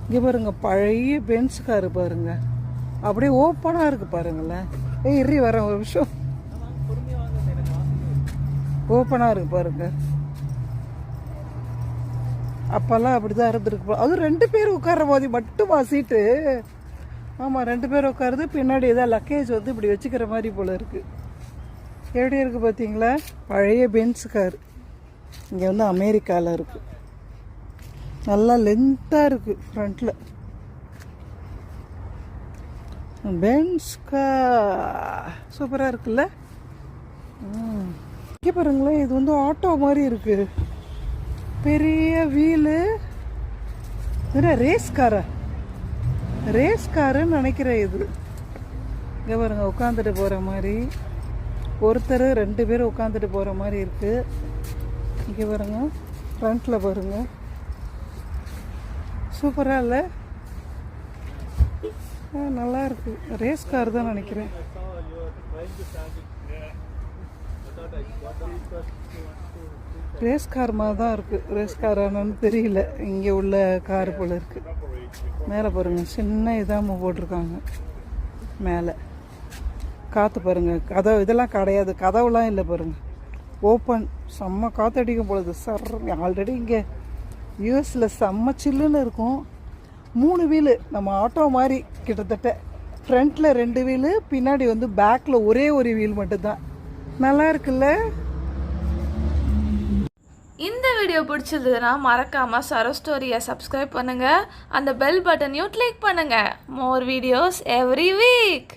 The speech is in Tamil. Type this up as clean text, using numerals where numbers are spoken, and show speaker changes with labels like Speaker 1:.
Speaker 1: இங்கே பாருங்க, பழைய பென்ஸ் காரு பாருங்க, அப்படியே ஓப்பனாக இருக்குது பாருங்களேன். இறி வரேன் ஒரு விஷயம், ஓப்பனாக இருக்கு பாருங்க. அப்போல்லாம் அப்படி தான் இருந்துருக்கு. அதுவும் 2 பேர் உட்கார்ற மாதிரி மட்டுமா சீட்டு? ஆமாம், 2 பேர் உட்காருது. பின்னாடி ஏதாவது லக்கேஜ் வந்து இப்படி வச்சுக்கிற மாதிரி போல் இருக்குது. எப்படி இருக்குது பார்த்தீங்களா? பழைய பென்ஸ் கார். இங்கே வந்து அமெரிக்காவில் இருக்குது. நல்லா லென்த்தாக இருக்குது ஃப்ரண்ட்டில். பென்ஸ் கார் சூப்பராக இருக்குல்ல? இங்கே பாருங்களேன், இது வந்து ஆட்டோ மாதிரி இருக்குது. பெரிய வீலு. ரேஸ் காரா? ரேஸ் காருன்னு நினைக்கிறேன் இது. இங்கே பாருங்க, உட்காந்துட்டு போகிற மாதிரி. ஒருத்தர் 2 பேர் உட்காந்துட்டு போகிற மாதிரி இருக்குது. இங்கே பாருங்க, ஃப்ரண்ட்டில் பாருங்க, சூப்பராக இல்லை? நல்லா இருக்கு. ரேஸ் கார் தான் நினைக்கிறேன். ரேஸ் கார் மாதிரி தான் இருக்குது. ரேஸ் கார் ஆனான்னு தெரியல. இங்கே உள்ள கார் போல் இருக்குது. மேலே பாருங்கள், சின்ன இதாம போட்டிருக்காங்க. மேலே காற்று பாருங்கள். கதவு இதெல்லாம் கிடையாது, கதவுலாம் இல்லை பாருங்கள், ஓப்பன். செம்ம காற்றடிக்கும் பொழுது சார். ஆல்ரெடி இங்கே யூஎஸில் செம்ம சில்லுன்னு இருக்கும். 3 வீலு, நம்ம ஆட்டோ மாதிரி கிட்டத்தட்ட. ஃப்ரண்ட்டில் 2 வீலு, பின்னாடி வந்து பேக்கில் ஒரே ஒரு வீல் மட்டும்தான். நல்லா இருக்குல்ல?
Speaker 2: இந்த வீடியோ பிடிச்சிருந்ததுன்னா மறக்காமல் சரோ ஸ்டோரியை சப்ஸ்கிரைப் பண்ணுங்கள். அந்த பெல் பட்டனையும் கிளிக் பண்ணுங்கள். More videos every week.